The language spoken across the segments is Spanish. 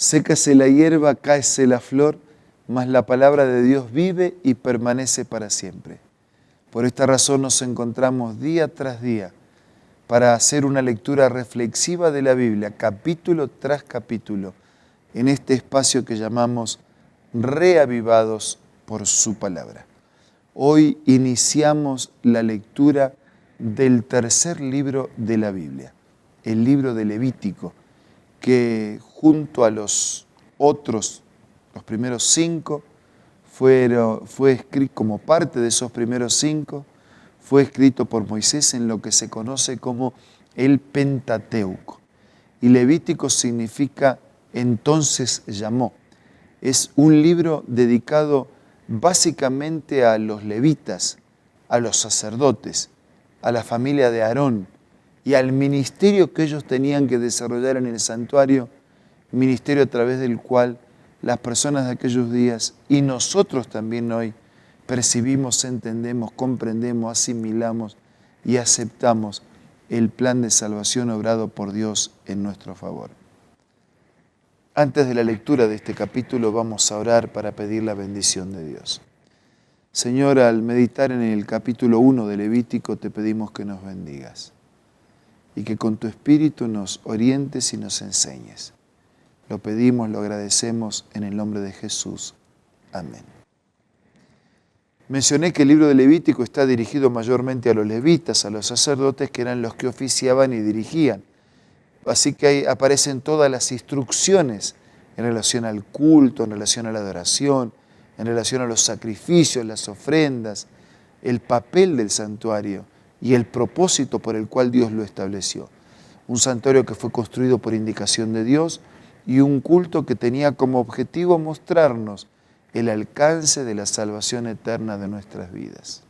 Sécase la hierba, cáese la flor, mas la palabra de Dios vive y permanece para siempre. Por esta razón nos encontramos día tras día para hacer una lectura reflexiva de la Biblia, capítulo tras capítulo, en este espacio que llamamos Reavivados por su palabra. Hoy iniciamos la lectura del tercer libro de la Biblia, el libro de Levítico, que junto a los otros, los primeros 5, fue escrito como parte de esos primeros 5, fue escrito por Moisés en lo que se conoce como el Pentateuco. Y Levítico significa entonces llamó. Es un libro dedicado básicamente a los levitas, a los sacerdotes, a la familia de Aarón y al ministerio que ellos tenían que desarrollar en el santuario, ministerio a través del cual las personas de aquellos días y nosotros también hoy percibimos, entendemos, comprendemos, asimilamos y aceptamos el plan de salvación obrado por Dios en nuestro favor. Antes de la lectura de este capítulo vamos a orar para pedir la bendición de Dios. Señor, al meditar en el capítulo 1 de Levítico te pedimos que nos bendigas y que con tu Espíritu nos orientes y nos enseñes. Lo pedimos, lo agradecemos en el nombre de Jesús. Amén. Mencioné que el libro de Levítico está dirigido mayormente a los levitas, a los sacerdotes que eran los que oficiaban y dirigían. Así que ahí aparecen todas las instrucciones en relación al culto, en relación a la adoración, en relación a los sacrificios, las ofrendas, el papel del santuario y el propósito por el cual Dios lo estableció. Un santuario que fue construido por indicación de Dios y un culto que tenía como objetivo mostrarnos el alcance de la salvación eterna de nuestras vidas.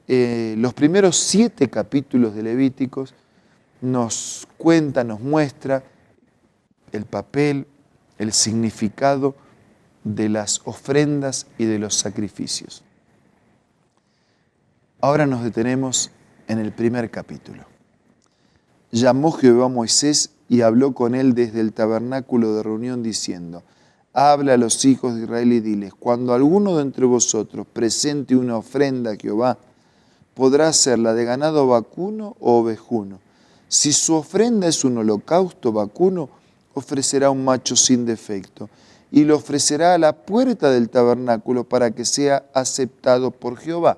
Los primeros 7 capítulos de Levíticos nos cuenta, nos muestra el papel, el significado de las ofrendas y de los sacrificios. Ahora nos detenemos en el primer capítulo. Llamó Jehová a Moisés y habló con él desde el tabernáculo de reunión diciendo: habla a los hijos de Israel y diles, cuando alguno de entre vosotros presente una ofrenda a Jehová, podrá hacerla de ganado vacuno o ovejuno. Si su ofrenda es un holocausto vacuno, ofrecerá un macho sin defecto y lo ofrecerá a la puerta del tabernáculo para que sea aceptado por Jehová.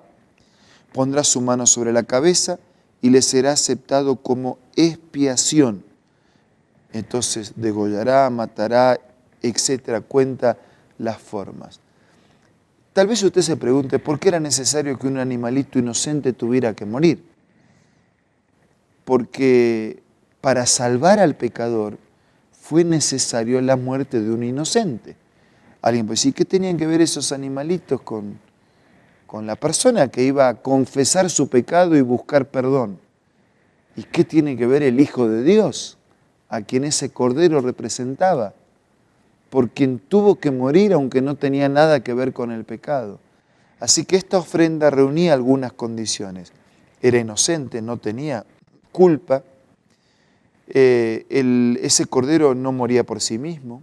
Pondrá su mano sobre la cabeza y le será aceptado como expiación. Entonces degollará, matará, etcétera, cuenta las formas. Tal vez usted se pregunte por qué era necesario que un animalito inocente tuviera que morir. Porque para salvar al pecador fue necesario la muerte de un inocente. Alguien puede decir, ¿qué tenían que ver esos animalitos con la persona que iba a confesar su pecado y buscar perdón? ¿Y qué tiene que ver el Hijo de Dios, a quien ese cordero representaba? Por quien tuvo que morir aunque no tenía nada que ver con el pecado. Así que esta ofrenda reunía algunas condiciones. Era inocente, no tenía culpa. Ese cordero no moría por sí mismo.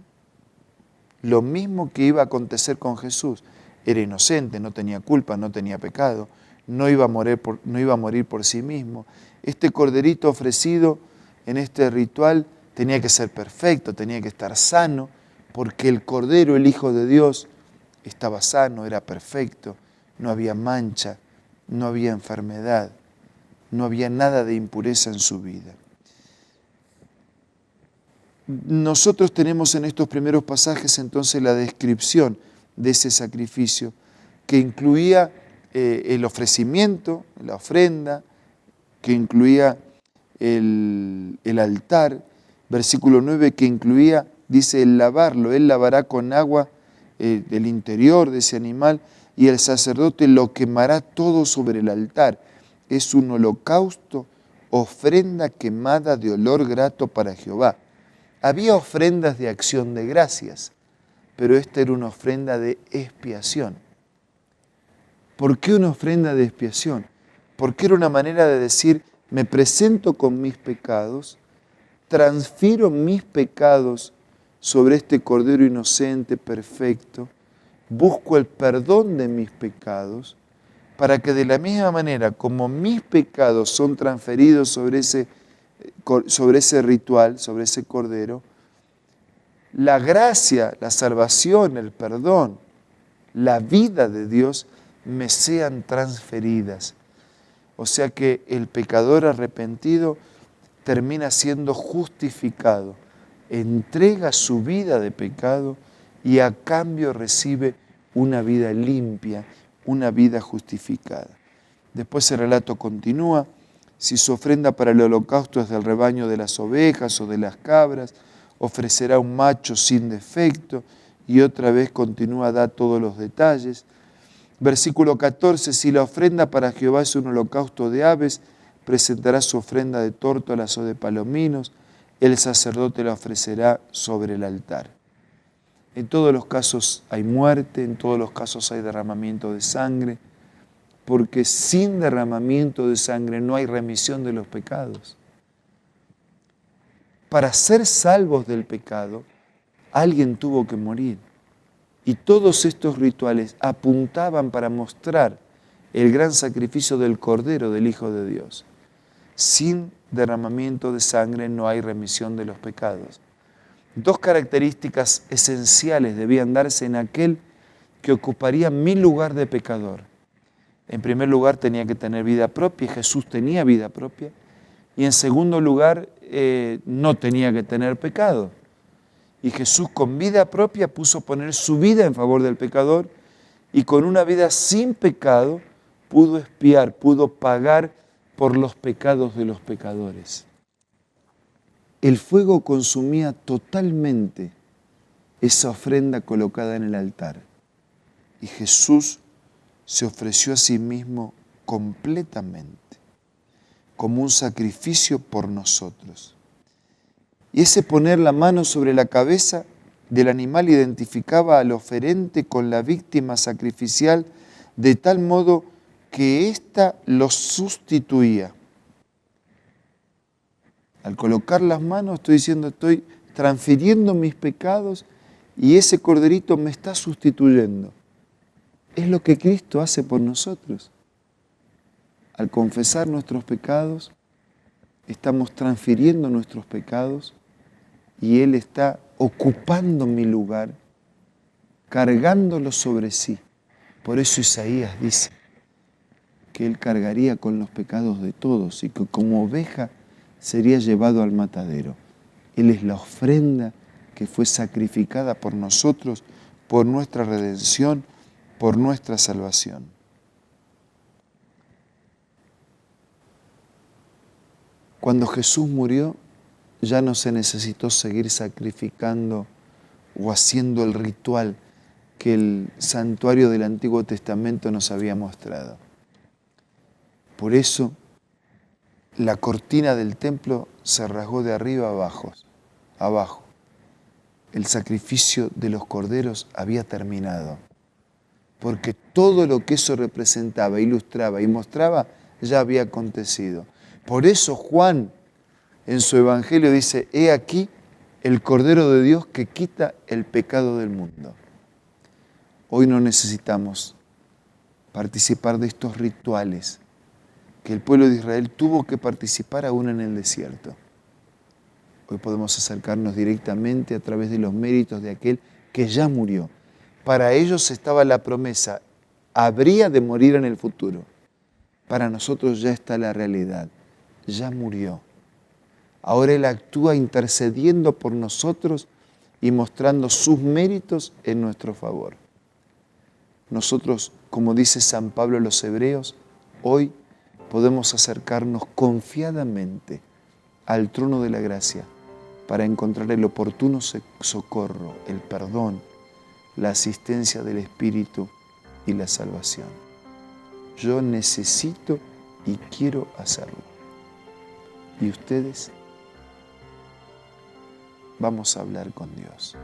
Lo mismo que iba a acontecer con Jesús. Era inocente, no tenía culpa, no tenía pecado, no iba a morir por sí mismo. Este corderito ofrecido en este ritual tenía que ser perfecto, tenía que estar sano, porque el Cordero, el Hijo de Dios, estaba sano, era perfecto, no había mancha, no había enfermedad, no había nada de impureza en su vida. Nosotros tenemos en estos primeros pasajes entonces la descripción de ese sacrificio que incluía el ofrecimiento, la ofrenda, que incluía el altar, versículo 9, que incluía, dice, el lavarlo. Él lavará con agua del interior de ese animal y el sacerdote lo quemará todo sobre el altar. Es un holocausto, ofrenda quemada de olor grato para Jehová. Había ofrendas de acción de gracias, pero esta era una ofrenda de expiación. ¿Por qué una ofrenda de expiación? Porque era una manera de decir, me presento con mis pecados, transfiero mis pecados sobre este Cordero inocente, perfecto, busco el perdón de mis pecados, para que de la misma manera como mis pecados son transferidos sobre ese ritual, sobre ese Cordero, la gracia, la salvación, el perdón, la vida de Dios me sean transferidas. O sea que el pecador arrepentido termina siendo justificado, entrega su vida de pecado y a cambio recibe una vida limpia, una vida justificada. Después el relato continúa: si su ofrenda para el holocausto es del rebaño de las ovejas o de las cabras, ofrecerá un macho sin defecto, y otra vez continúa, da todos los detalles. Versículo 14, si la ofrenda para Jehová es un holocausto de aves, presentará su ofrenda de tórtolas o de palominos, el sacerdote la ofrecerá sobre el altar. En todos los casos hay muerte, en todos los casos hay derramamiento de sangre, porque sin derramamiento de sangre no hay remisión de los pecados. Para ser salvos del pecado, alguien tuvo que morir. Y todos estos rituales apuntaban para mostrar el gran sacrificio del Cordero, del Hijo de Dios. Sin derramamiento de sangre no hay remisión de los pecados. Dos características esenciales debían darse en aquel que ocuparía mi lugar de pecador. En primer lugar, tenía que tener vida propia, y Jesús tenía vida propia. Y en segundo lugar, no tenía que tener pecado. Y Jesús, con vida propia, puso poner su vida en favor del pecador, y con una vida sin pecado pudo expiar, pudo pagar por los pecados de los pecadores. El fuego consumía totalmente esa ofrenda colocada en el altar, y Jesús se ofreció a sí mismo completamente, como un sacrificio por nosotros. Y ese poner la mano sobre la cabeza del animal identificaba al oferente con la víctima sacrificial, de tal modo que ésta lo sustituía. Al colocar las manos estoy diciendo, estoy transfiriendo mis pecados y ese corderito me está sustituyendo. Es lo que Cristo hace por nosotros. Al confesar nuestros pecados, estamos transfiriendo nuestros pecados y Él está ocupando mi lugar, cargándolo sobre sí. Por eso Isaías dice que Él cargaría con los pecados de todos y que como oveja sería llevado al matadero. Él es la ofrenda que fue sacrificada por nosotros, por nuestra redención, por nuestra salvación. Cuando Jesús murió, ya no se necesitó seguir sacrificando o haciendo el ritual que el santuario del Antiguo Testamento nos había mostrado. Por eso, la cortina del templo se rasgó de arriba a abajo. El sacrificio de los corderos había terminado, porque todo lo que eso representaba, ilustraba y mostraba ya había acontecido. Por eso Juan en su Evangelio dice, he aquí el Cordero de Dios que quita el pecado del mundo. Hoy no necesitamos participar de estos rituales que el pueblo de Israel tuvo que participar aún en el desierto. Hoy podemos acercarnos directamente a través de los méritos de aquel que ya murió. Para ellos estaba la promesa, habría de morir en el futuro. Para nosotros ya está la realidad, ya murió. Ahora Él actúa intercediendo por nosotros y mostrando sus méritos en nuestro favor. Nosotros, como dice San Pablo a los Hebreos, hoy podemos acercarnos confiadamente al trono de la gracia para encontrar el oportuno socorro, el perdón, la asistencia del Espíritu y la salvación. Yo necesito y quiero hacerlo. ¿Y ustedes? Vamos a hablar con Dios.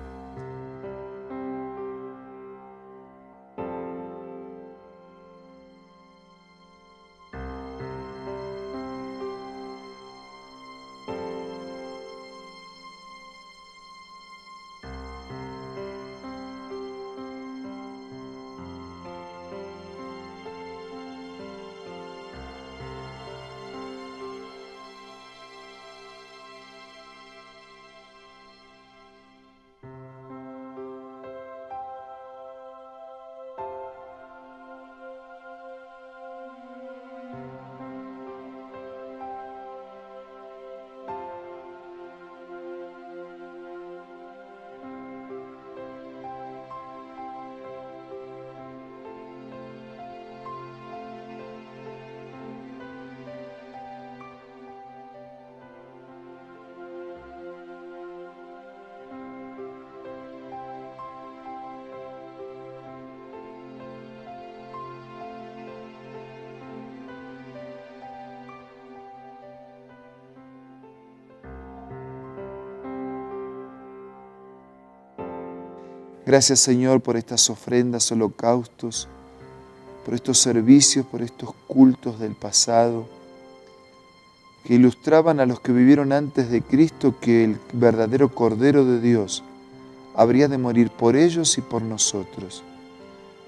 Gracias, Señor, por estas ofrendas, holocaustos, por estos servicios, por estos cultos del pasado, que ilustraban a los que vivieron antes de Cristo que el verdadero Cordero de Dios habría de morir por ellos y por nosotros.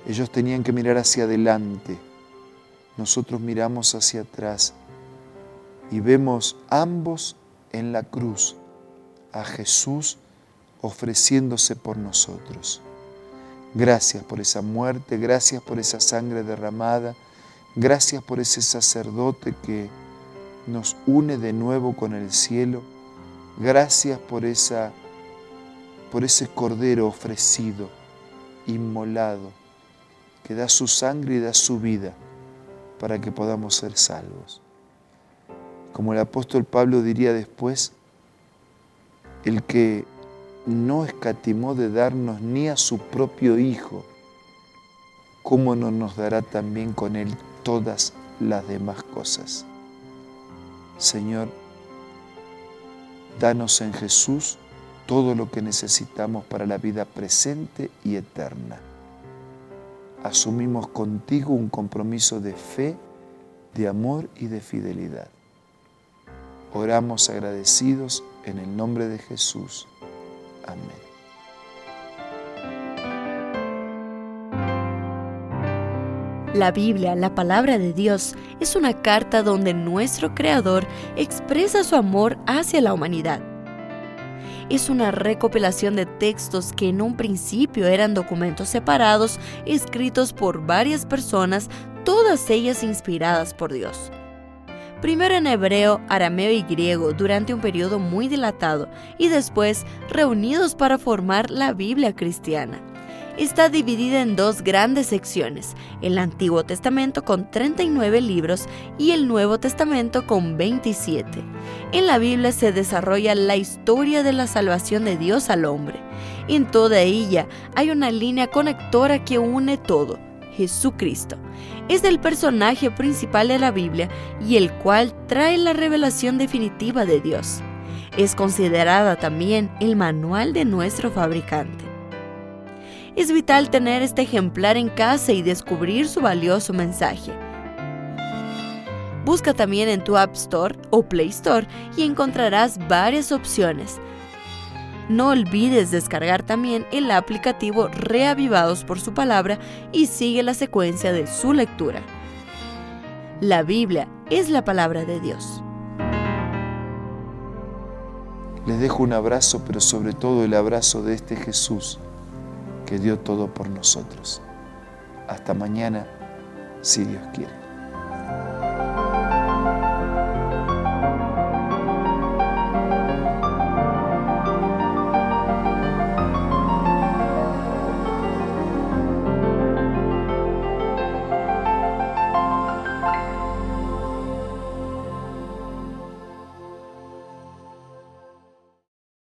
Ellos tenían que mirar hacia adelante, nosotros miramos hacia atrás y vemos ambos en la cruz a Jesús ofreciéndose por nosotros. Gracias por esa muerte, gracias por esa sangre derramada, gracias por ese sacerdote que nos une de nuevo con el cielo, gracias por ese Cordero ofrecido, inmolado, que da su sangre y da su vida para que podamos ser salvos. Como el apóstol Pablo diría después, el que no escatimó de darnos ni a su propio Hijo, ¿cómo no nos dará también con Él todas las demás cosas? Señor, danos en Jesús todo lo que necesitamos para la vida presente y eterna. Asumimos contigo un compromiso de fe, de amor y de fidelidad. Oramos agradecidos en el nombre de Jesús. Amén. La Biblia, la palabra de Dios, es una carta donde nuestro Creador expresa su amor hacia la humanidad. Es una recopilación de textos que en un principio eran documentos separados, escritos por varias personas, todas ellas inspiradas por Dios. Primero en hebreo, arameo y griego durante un periodo muy dilatado y después reunidos para formar la Biblia cristiana. Está dividida en dos grandes secciones, el Antiguo Testamento con 39 libros y el Nuevo Testamento con 27. En la Biblia se desarrolla la historia de la salvación de Dios al hombre. En toda ella hay una línea conectora que une todo, Jesucristo. Es el personaje principal de la Biblia y el cual trae la revelación definitiva de Dios. Es considerada también el manual de nuestro fabricante. Es vital tener este ejemplar en casa y descubrir su valioso mensaje. Busca también en tu App Store o Play Store y encontrarás varias opciones. No olvides descargar también el aplicativo Reavivados por su palabra y sigue la secuencia de su lectura. La Biblia es la palabra de Dios. Les dejo un abrazo, pero sobre todo el abrazo de este Jesús que dio todo por nosotros. Hasta mañana, si Dios quiere.